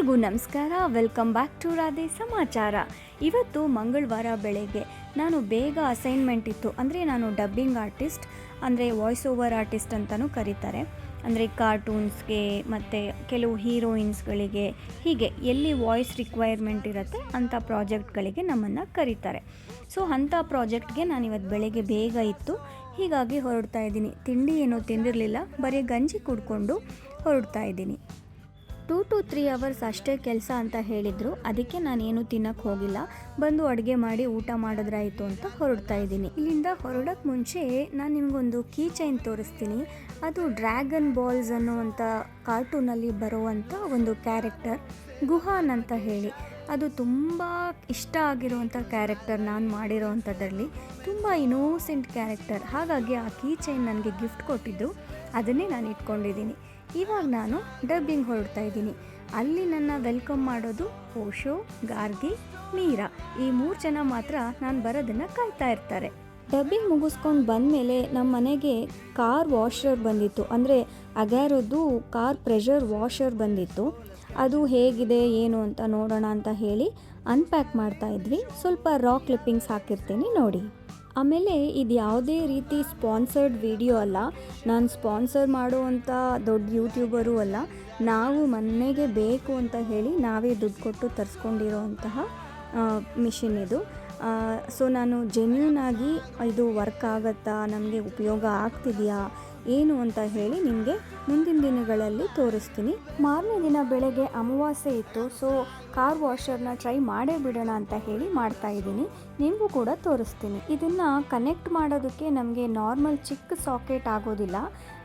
ಎಲ್ರಿಗೂ ನಮಸ್ಕಾರ. Welcome back to Radhe ಸಮಾಚಾರ. ಇವತ್ತು ಮಂಗಳವಾರ ಬೆಳಗ್ಗೆ ನಾನು ಬೇಗ ಅಸೈನ್ಮೆಂಟ್ ಇತ್ತು. ಅಂದರೆ ನಾನು ಡಬ್ಬಿಂಗ್ ಆರ್ಟಿಸ್ಟ್, ಅಂದರೆ ವಾಯ್ಸ್ ಓವರ್ ಆರ್ಟಿಸ್ಟ್ ಅಂತಲೂ ಕರೀತಾರೆ. ಅಂದರೆ ಕಾರ್ಟೂನ್ಸ್ಗೆ ಮತ್ತು ಕೆಲವು ಹೀರೋಯಿನ್ಸ್ಗಳಿಗೆ ಹೀಗೆ ಎಲ್ಲಿ ವಾಯ್ಸ್ ರಿಕ್ವೈರ್ಮೆಂಟ್ ಇರುತ್ತೆ ಅಂಥ ಪ್ರಾಜೆಕ್ಟ್ಗಳಿಗೆ ನಮ್ಮನ್ನು ಕರೀತಾರೆ. ಸೊ ಅಂಥ ಪ್ರಾಜೆಕ್ಟ್ಗೆ ನಾನಿವತ್ತು ಬೆಳಗ್ಗೆ ಬೇಗ ಇತ್ತು, ಹೀಗಾಗಿ ಹೊರಡ್ತಾ ಇದ್ದೀನಿ. ತಿಂಡಿ ಏನೂ ತಿಂದಿರಲಿಲ್ಲ, ಬರೀ ಗಂಜಿ ಕುಡ್ಕೊಂಡು ಹೊರಡ್ತಾ ಇದ್ದೀನಿ. 2 to 3 hours ಅಷ್ಟೇ ಕೆಲಸ ಅಂತ ಹೇಳಿದರು. ಅದಕ್ಕೆ ನಾನೇನು ತಿನ್ನಕ್ಕೆ ಹೋಗಿಲ್ಲ, ಬಂದು ಅಡುಗೆ ಮಾಡಿ ಊಟ ಮಾಡಿದ್ರಾಯಿತು ಅಂತ ಹೊರಡ್ತಾ ಇದ್ದೀನಿ. ಇಲ್ಲಿಂದ ಹೊರಡೋಕ್ಕೆ ಮುಂಚೆ ನಾನು ನಿಮಗೊಂದು ಕೀ ಚೈನ್ ತೋರಿಸ್ತೀನಿ. ಅದು ಡ್ರ್ಯಾಗನ್ ಬಾಲ್ಸ್ ಅನ್ನುವಂಥ ಕಾರ್ಟೂನಲ್ಲಿ ಬರುವಂಥ ಒಂದು ಕ್ಯಾರೆಕ್ಟರ್ ಗುಹಾನ್ ಅಂತ ಹೇಳಿ. ಅದು ತುಂಬ ಇಷ್ಟ ಆಗಿರುವಂಥ ಕ್ಯಾರೆಕ್ಟರ್ ನಾನು ಮಾಡಿರೋವಂಥದ್ರಲ್ಲಿ. ತುಂಬ ಇನ್ನೋಸೆಂಟ್ ಕ್ಯಾರೆಕ್ಟರ್. ಹಾಗಾಗಿ ಆ ಕೀ ಚೈನ್ ನನಗೆ ಗಿಫ್ಟ್ ಕೊಟ್ಟಿದ್ದು, ಅದನ್ನೇ ನಾನು ಇಟ್ಕೊಂಡಿದ್ದೀನಿ. ಇವಾಗ ನಾನು ಡಬ್ಬಿಂಗ್ ಹೊರಡ್ತಾ ಇದ್ದೀನಿ. ಅಲ್ಲಿ ನನ್ನ ವೆಲ್ಕಮ್ ಮಾಡೋದು ಓಶೋ, ಗಾರ್ಗಿ, ಮೀರಾ. ಈ 3 ಜನ ಮಾತ್ರ ನಾನು ಬರೋದನ್ನು ಕಾಯ್ತಾ ಇರ್ತಾರೆ. ಡಬ್ಬಿಂಗ್ ಮುಗಿಸ್ಕೊಂಡು ಬಂದಮೇಲೆ ನಮ್ಮ ಮನೆಗೆ ಕಾರ್ ವಾಷರ್ ಬಂದಿತ್ತು. ಅಂದರೆ ಅಗ್ಯಾರದ್ದು ಕಾರ್ ಪ್ರೆಷರ್ ವಾಷರ್ ಬಂದಿತ್ತು. ಅದು ಹೇಗಿದೆ ಏನು ಅಂತ ನೋಡೋಣ ಅಂತ ಹೇಳಿ ಅನ್ಪ್ಯಾಕ್ ಮಾಡ್ತಾ ಇದ್ವಿ. ಸ್ವಲ್ಪ ರಾ ಕ್ಲಿಪ್ಪಿಂಗ್ಸ್ ಹಾಕಿರ್ತೀನಿ ನೋಡಿ. ಆಮೇಲೆ ಇದು ಯಾವುದೇ ರೀತಿ ಸ್ಪಾನ್ಸರ್ಡ್ ವಿಡಿಯೋ ಅಲ್ಲ, ನಾನು ಸ್ಪಾನ್ಸರ್ ಮಾಡುವಂಥ ದೊಡ್ಡ ಯೂಟ್ಯೂಬರು ಅಲ್ಲ. ನಾವು ಮನೆಗೆ ಬೇಕು ಅಂತ ಹೇಳಿ ನಾವೇ ದುಡ್ಡು ಕೊಟ್ಟು ತರಿಸ್ಕೊಂಡಿರೋವಂತಹ ಮಿಷಿನ್ ಇದು. ಸೊ ನಾನು ಜೆನ್ಯೂನ್ ಆಗಿ ಇದು ವರ್ಕ್ ಆಗುತ್ತಾ, ನಮಗೆ ಉಪಯೋಗ ಆಗ್ತಿದೆಯಾ ಏನು ಅಂತ ಹೇಳಿ ನಿಮಗೆ ಮುಂದಿನ ದಿನಗಳಲ್ಲಿ ತೋರಿಸ್ತೀನಿ. ಮಾರನೇ ದಿನ ಬೆಳಗ್ಗೆ ಅಮಾವಾಸ್ಯೆ ಇತ್ತು. ಸೊ ಕಾರ್ ವಾಷರ್ನ ಟ್ರೈ ಮಾಡೇ ಬಿಡೋಣ ಅಂತ ಹೇಳಿ ಮಾಡ್ತಾ ಇದ್ದೀನಿ. ನಿಮಗೂ ಕೂಡ ತೋರಿಸ್ತೀನಿ. ಇದನ್ನು ಕನೆಕ್ಟ್ ಮಾಡೋದಕ್ಕೆ ನಮಗೆ ನಾರ್ಮಲ್ ಚಿಕ್ಕ ಸಾಕೆಟ್ ಆಗೋದಿಲ್ಲ,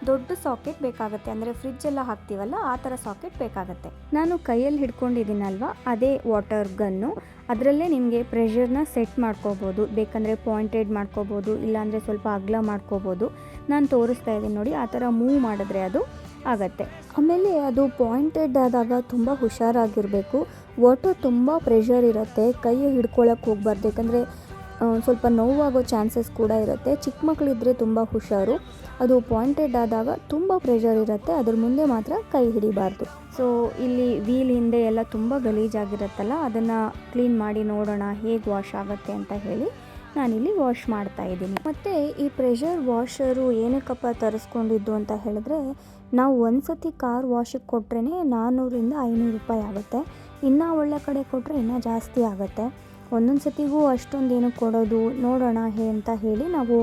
ದೊಡ್ಡ ಸಾಕೆಟ್ ಬೇಕಾಗುತ್ತೆ. ಅಂದರೆ ಫ್ರಿಜ್ಜೆಲ್ಲ ಹಾಕ್ತೀವಲ್ಲ ಆ ಥರ ಸಾಕೆಟ್ ಬೇಕಾಗುತ್ತೆ. ನಾನು ಕೈಯಲ್ಲಿ ಹಿಡ್ಕೊಂಡಿದ್ದೀನಲ್ವ, ಅದೇ ವಾಟರ್ ಗನ್ನು. ಅದರಲ್ಲೇ ನಿಮಗೆ ಪ್ರೆಷರ್ನ ಸೆಟ್ ಮಾಡ್ಕೋಬೋದು. ಬೇಕಂದರೆ ಪಾಯಿಂಟೆಡ್ ಮಾಡ್ಕೋಬೋದು, ಇಲ್ಲಾಂದರೆ ಸ್ವಲ್ಪ ಅಗಲ ಮಾಡ್ಕೋಬೋದು. ನಾನು ತೋರಿಸ್ತಾ ಇದ್ದೀನಿ ನೋಡಿ, ಆ ಥರ ಮೂವ್ ಮಾಡಿದ್ರೆ ಅದು ಆಗತ್ತೆ. ಆಮೇಲೆ ಅದು ಪಾಯಿಂಟೆಡ್ ಆದಾಗ ತುಂಬ ಹುಷಾರಾಗಿರಬೇಕು. ವಾಟರ್ ತುಂಬ ಪ್ರೆಷರ್ ಇರುತ್ತೆ, ಕೈ ಹಿಡ್ಕೊಳ್ಳೋಕೆ ಹೋಗ್ಬಾರ್ದು. ಯಾಕಂದರೆ ಸ್ವಲ್ಪ ನೋವಾಗೋ ಚಾನ್ಸಸ್ ಕೂಡ ಇರುತ್ತೆ. ಚಿಕ್ಕ ಮಕ್ಕಳಿದ್ರೆ ತುಂಬ ಹುಷಾರು. ಅದು ಪಾಯಿಂಟೆಡ್ ಆದಾಗ ತುಂಬ ಪ್ರೆಷರ್ ಇರುತ್ತೆ, ಅದ್ರ ಮುಂದೆ ಮಾತ್ರ ಕೈ ಹಿಡಿಬಾರ್ದು. ಸೊ ಇಲ್ಲಿ ವೀಲ್ ಹಿಂದೆ ಎಲ್ಲ ತುಂಬ ಗಲೀಜಾಗಿರುತ್ತಲ್ಲ, ಅದನ್ನು ಕ್ಲೀನ್ ಮಾಡಿ ನೋಡೋಣ ಹೇಗೆ ವಾಶ್ ಆಗುತ್ತೆ ಅಂತ ಹೇಳಿ ನಾನಿಲ್ಲಿ ವಾಶ್ ಮಾಡ್ತಾ ಇದ್ದೀನಿ. ಮತ್ತು ಈ ಪ್ರೆಷರ್ ವಾಷರು ಏನಕ್ಕಪ್ಪ ತರಿಸ್ಕೊಂಡಿದ್ದು ಅಂತ ಹೇಳಿದ್ರೆ, ನಾವು ಒಂದು ಸತಿ ಕಾರ್ ವಾಶಿಗೆ ಕೊಟ್ರೇ 400-500 ರೂಪಾಯಿ ಆಗುತ್ತೆ. ಇನ್ನೂ ಒಳ್ಳೆ ಕಡೆ ಕೊಟ್ಟರೆ ಇನ್ನೂ ಜಾಸ್ತಿ ಆಗುತ್ತೆ. ಒಂದೊಂದು ಸತಿಗೂ ಅಷ್ಟೊಂದೇನು ಕೊಡೋದು, ನೋಡೋಣ ಅಂತ ಹೇಳಿ ನಾವು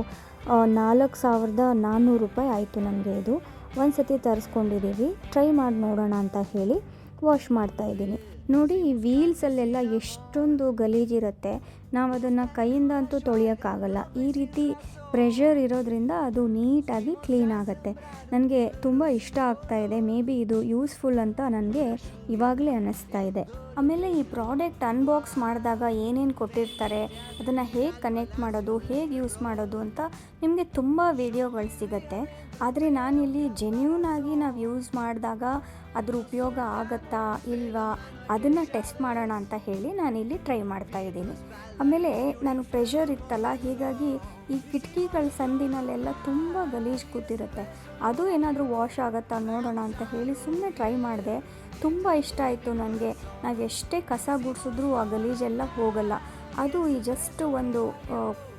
4400 ರೂಪಾಯಿ ಆಯಿತು ನಮಗೆ. ಇದು ಒಂದು ಸತಿ ತರಿಸ್ಕೊಂಡಿದ್ದೀವಿ, ಟ್ರೈ ಮಾಡಿ ನೋಡೋಣ ಅಂತ ಹೇಳಿ ವಾಶ್ ಮಾಡ್ತಾಯಿದ್ದೀನಿ. ನೋಡಿ, ಈ ವೀಲ್ಸಲ್ಲೆಲ್ಲ ಎಷ್ಟೊಂದು ಗಲೀಜಿರುತ್ತೆ. ನಾವು ಅದನ್ನು ಕೈಯಿಂದ ಅಂತೂ ತೊಳೆಯೋಕ್ಕಾಗಲ್ಲ. ಈ ರೀತಿ ಪ್ರೆಷರ್ ಇರೋದ್ರಿಂದ ಅದು ನೀಟಾಗಿ ಕ್ಲೀನ್ ಆಗುತ್ತೆ. ನನಗೆ ತುಂಬ ಇಷ್ಟ ಆಗ್ತಾಯಿದೆ. ಮೇ ಬಿ ಇದು ಯೂಸ್ಫುಲ್ ಅಂತ ನನಗೆ ಇವಾಗಲೇ ಅನ್ನಿಸ್ತಾ ಇದೆ. ಆಮೇಲೆ ಈ ಪ್ರಾಡಕ್ಟ್ ಅನ್ಬಾಕ್ಸ್ ಮಾಡಿದಾಗ ಏನೇನು ಕೊಟ್ಟಿರ್ತಾರೆ, ಅದನ್ನು ಹೇಗೆ ಕನೆಕ್ಟ್ ಮಾಡೋದು, ಹೇಗೆ ಯೂಸ್ ಮಾಡೋದು ಅಂತ ನಿಮಗೆ ತುಂಬ ವಿಡಿಯೋಗಳು ಸಿಗುತ್ತೆ. ಆದರೆ ನಾನಿಲ್ಲಿ ಜೆನ್ಯೂನಾಗಿ ನಾವು ಯೂಸ್ ಮಾಡಿದಾಗ ಅದ್ರ ಉಪಯೋಗ ಆಗುತ್ತಾ ಇಲ್ವಾ ಅದನ್ನು ಟೆಸ್ಟ್ ಮಾಡೋಣ ಅಂತ ಹೇಳಿ ನಾನಿಲ್ಲಿ ಟ್ರೈ ಮಾಡ್ತಾ ಇದ್ದೀನಿ. ಆಮೇಲೆ ನಾನು ಪ್ರೆಷರ್ ಇತ್ತಲ್ಲ, ಹೀಗಾಗಿ ಈ ಕಿಟಕಿಗಳ ಸಂದಿನಲ್ಲೆಲ್ಲ ತುಂಬ ಗಲೀಜು ಕೂತಿರುತ್ತೆ. ಅದು ಏನಾದರೂ ವಾಶ್ ಆಗುತ್ತಾ ನೋಡೋಣ ಅಂತ ಹೇಳಿ ಸುಮ್ಮನೆ ಟ್ರೈ ಮಾಡಿದೆ. ತುಂಬ ಇಷ್ಟ ಆಯಿತು ನನಗೆ. ನಾವು ಎಷ್ಟೇ ಕಸ ಗುಡಿಸಿದ್ರೂ ಆ ಗಲೀಜೆಲ್ಲ ಹೋಗಲ್ಲ. ಅದು ಈ ಜಸ್ಟ್ ಒಂದು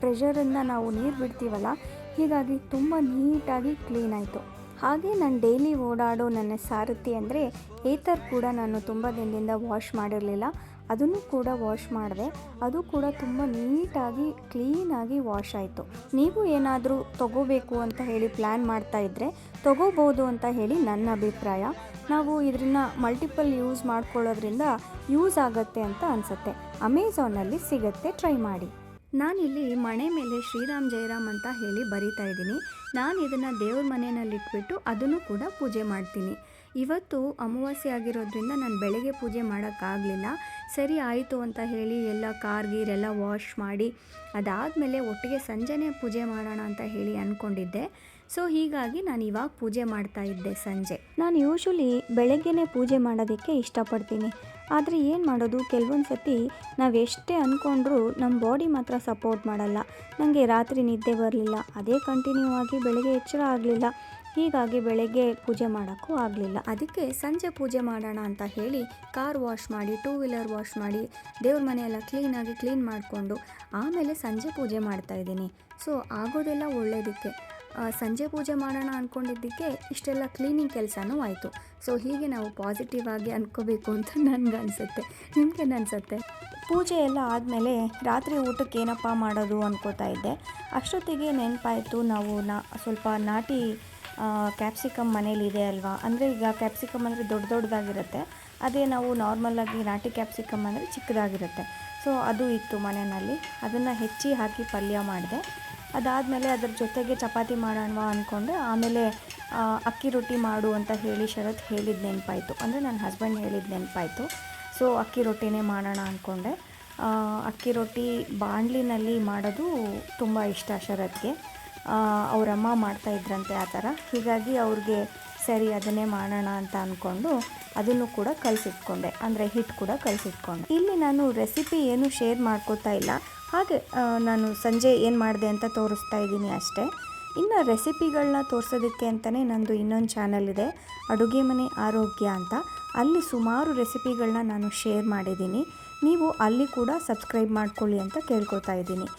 ಪ್ರೆಷರಿಂದ ನಾವು ನೀರು ಬಿಡ್ತೀವಲ್ಲ, ಹೀಗಾಗಿ ತುಂಬ ನೀಟಾಗಿ ಕ್ಲೀನ್ ಆಯಿತು. ಹಾಗೆ ನಾನು ಡೈಲಿ ಓಡಾಡೋ ನನ್ನ ಸಾರಥಿ ಅಂದರೆ ಏತರ್ ಕೂಡ ನಾನು ತುಂಬ ದಿನದಿಂದ ವಾಶ್ ಮಾಡಿರಲಿಲ್ಲ. ಅದನ್ನು ಕೂಡ ವಾಶ್ ಮಾಡಿದೆ. ಅದು ಕೂಡ ತುಂಬ ನೀಟಾಗಿ ಕ್ಲೀನಾಗಿ ವಾಶ್ ಆಯಿತು. ನೀವು ಏನಾದರೂ ತೊಗೋಬೇಕು ಅಂತ ಹೇಳಿ ಪ್ಲ್ಯಾನ್ ಮಾಡ್ತಾಯಿದ್ರೆ ತೊಗೋಬೋದು ಅಂತ ಹೇಳಿ ನನ್ನ ಅಭಿಪ್ರಾಯ. ನಾವು ಇದನ್ನು ಮಲ್ಟಿಪಲ್ ಯೂಸ್ ಮಾಡ್ಕೊಳ್ಳೋದ್ರಿಂದ ಯೂಸ್ ಆಗುತ್ತೆ ಅಂತ ಅನಿಸುತ್ತೆ. ಅಮೆಝಾನಲ್ಲಿ ಸಿಗುತ್ತೆ, ಟ್ರೈ ಮಾಡಿ. ನಾನಿಲ್ಲಿ ಮನೆ ಮೇಲೆ ಶ್ರೀರಾಮ್ ಜಯರಾಮ್ ಅಂತ ಹೇಳಿ ಬರಿತಾ ಇದ್ದೀನಿ. ನಾನು ಇದನ್ನು ದೇವ್ರ ಮನೆಯಲ್ಲಿಟ್ಬಿಟ್ಟು ಅದನ್ನು ಕೂಡ ಪೂಜೆ ಮಾಡ್ತೀನಿ. ಇವತ್ತು ಅಮಾವಾಸ್ಯೆ ಆಗಿರೋದ್ರಿಂದ ನಾನು ಬೆಳಗ್ಗೆ ಪೂಜೆ ಮಾಡೋಕ್ಕಾಗಲಿಲ್ಲ. ಸರಿ ಆಯಿತು ಅಂತ ಹೇಳಿ ಎಲ್ಲ ಕಾರ್ ಗೀರೆಲ್ಲ ವಾಶ್ ಮಾಡಿ ಅದಾದಮೇಲೆ ಒಟ್ಟಿಗೆ ಸಂಜೆನೇ ಪೂಜೆ ಮಾಡೋಣ ಅಂತ ಹೇಳಿ ಅಂದ್ಕೊಂಡಿದ್ದೆ. ಸೊ ಹೀಗಾಗಿ ನಾನು ಇವಾಗ ಪೂಜೆ ಮಾಡ್ತಾ ಇದ್ದೆ ಸಂಜೆ. ನಾನು ಯೂಶ್ವಲಿ ಬೆಳಗ್ಗೆನೇ ಪೂಜೆ ಮಾಡೋದಕ್ಕೆ ಇಷ್ಟಪಡ್ತೀನಿ. ಆದರೆ ಏನು ಮಾಡೋದು, ಕೆಲವೊಂದು ಸತಿ ನಾವು ಎಷ್ಟೇ ಅಂದ್ಕೊಂಡ್ರೂ ನಮ್ಮ ಬಾಡಿ ಮಾತ್ರ ಸಪೋರ್ಟ್ ಮಾಡಲ್ಲ. ನನಗೆ ರಾತ್ರಿ ನಿದ್ದೆ ಬರಲಿಲ್ಲ, ಅದೇ ಕಂಟಿನ್ಯೂ ಆಗಿ ಬೆಳಗ್ಗೆ ಎಚ್ಚರ ಆಗಲಿಲ್ಲ. ಹೀಗಾಗಿ ಬೆಳಗ್ಗೆ ಪೂಜೆ ಮಾಡೋಕ್ಕೂ ಆಗಲಿಲ್ಲ. ಅದಕ್ಕೆ ಸಂಜೆ ಪೂಜೆ ಮಾಡೋಣ ಅಂತ ಹೇಳಿ ಕಾರ್ ವಾಶ್ ಮಾಡಿ, ಟೂ ವೀಲರ್ ವಾಶ್ ಮಾಡಿ, ದೇವ್ರ ಮನೆಯೆಲ್ಲ ಕ್ಲೀನಾಗಿ ಕ್ಲೀನ್ ಮಾಡಿಕೊಂಡು ಆಮೇಲೆ ಸಂಜೆ ಪೂಜೆ ಮಾಡ್ತಾಯಿದ್ದೀನಿ. ಸೊ ಆಗೋದೆಲ್ಲ ಒಳ್ಳೆಯದಕ್ಕೆ. ಸಂಜೆ ಪೂಜೆ ಮಾಡೋಣ ಅಂದ್ಕೊಂಡಿದ್ದಕ್ಕೆ ಇಷ್ಟೆಲ್ಲ ಕ್ಲೀನಿಂಗ್ ಕೆಲಸನೂ ಆಯಿತು. ಸೊ ಹೀಗೆ ನಾವು ಪಾಸಿಟಿವ್ ಆಗಿ ಅಂದ್ಕೋಬೇಕು ಅಂತ ನನಗನ್ಸುತ್ತೆ. ನಿಮ್ಗೇನು ಅನಿಸುತ್ತೆ? ಪೂಜೆ ಎಲ್ಲ ಆದಮೇಲೆ ರಾತ್ರಿ ಊಟಕ್ಕೆ ಏನಪ್ಪ ಮಾಡೋದು ಅಂದ್ಕೋತಾ ಇದ್ದೆ. ಅಷ್ಟೊತ್ತಿಗೆ ನೆನಪಾಯಿತು, ನಾವು ಸ್ವಲ್ಪ ನಾಟಿ ಕ್ಯಾಪ್ಸಿಕಮ್ ಮನೇಲಿದೆ ಅಲ್ವಾ. ಅಂದರೆ ಈಗ ಕ್ಯಾಪ್ಸಿಕಮ್ ಅಂದರೆ ದೊಡ್ಡದಾಗಿರುತ್ತೆ, ಅದೇ ನಾವು ನಾರ್ಮಲಾಗಿ ನಾಟಿ ಕ್ಯಾಪ್ಸಿಕಮ್ ಅಂದರೆ ಚಿಕ್ಕದಾಗಿರುತ್ತೆ. ಸೊ ಅದು ಇತ್ತು ಮನೆಯಲ್ಲಿ, ಅದನ್ನು ಹೆಚ್ಚಿ ಹಾಕಿ ಪಲ್ಯ ಮಾಡಿದೆ. ಅದಾದಮೇಲೆ ಅದ್ರ ಜೊತೆಗೆ ಚಪಾತಿ ಮಾಡೋಣವಾ ಅಂದ್ಕೊಂಡೆ. ಆಮೇಲೆ ಅಕ್ಕಿ ರೊಟ್ಟಿ ಮಾಡು ಅಂತ ಹೇಳಿ ಶರತ್ ಹೇಳಿದ ನೆನಪಾಯಿತು, ಅಂದರೆ ನನ್ನ ಹಸ್ಬೆಂಡ್ ಹೇಳಿದ ನೆನಪಾಯಿತು. ಸೊ ಅಕ್ಕಿ ರೊಟ್ಟಿನೇ ಮಾಡೋಣ ಅಂದ್ಕೊಂಡೆ. ಅಕ್ಕಿ ರೊಟ್ಟಿ ಬಾಣಲಿನಲ್ಲಿ ಮಾಡೋದು ತುಂಬ ಇಷ್ಟ ಶರತ್ಗೆ. ಅವರಮ್ಮ ಮಾಡ್ತಾಯಿದ್ರಂತೆ ಆ ಥರ. ಹೀಗಾಗಿ ಅವ್ರಿಗೆ ಸರಿ ಅದನ್ನೇ ಮಾಡೋಣ ಅಂತ ಅಂದ್ಕೊಂಡು ಅದನ್ನು ಕೂಡ ಕಲಸಿಟ್ಕೊಂಡೆ, ಅಂದರೆ ಹಿಟ್ಟು ಕೂಡ ಕಲಸಿಟ್ಕೊಂಡೆ. ಇಲ್ಲಿ ನಾನು ರೆಸಿಪಿ ಏನು ಶೇರ್ ಮಾಡ್ಕೋತಾ ಇಲ್ಲ, ಹಾಗೆ ನಾನು ಸಂಜೆ ಏನು ಮಾಡಿದೆ ಅಂತ ತೋರಿಸ್ತಾ ಇದ್ದೀನಿ ಅಷ್ಟೇ. ಇನ್ನು ರೆಸಿಪಿಗಳನ್ನ ತೋರಿಸೋದಕ್ಕೆ ಅಂತಲೇ ನಂದು ಇನ್ನೊಂದು ಚಾನಲ್ ಇದೆ, ಅಡುಗೆ ಮನೆ ಆರೋಗ್ಯ ಅಂತ. ಅಲ್ಲಿ ಸುಮಾರು ರೆಸಿಪಿಗಳನ್ನ ನಾನು ಶೇರ್ ಮಾಡಿದ್ದೀನಿ. ನೀವು ಅಲ್ಲಿ ಕೂಡ ಸಬ್ಸ್ಕ್ರೈಬ್ ಮಾಡ್ಕೊಳ್ಳಿ ಅಂತ ಕೇಳ್ಕೊತಾ ಇದ್ದೀನಿ.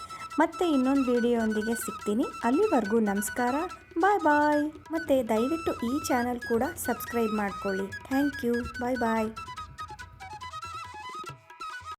ಮತ್ತೆ ಇನ್ನೊಂದು ವಿಡಿಯೋಂದಿಗೆ ಸಿಗ್ತೀನಿ. ಅಲ್ಲಿವರೆಗೂ ನಮಸ್ಕಾರ, ಬಾಯ್ ಬಾಯ್. ಮತ್ತು ದಯವಿಟ್ಟು ಈ ಚಾನಲ್ ಕೂಡ ಸಬ್ಸ್ಕ್ರೈಬ್ ಮಾಡ್ಕೊಳ್ಳಿ. Thank you, bye bye.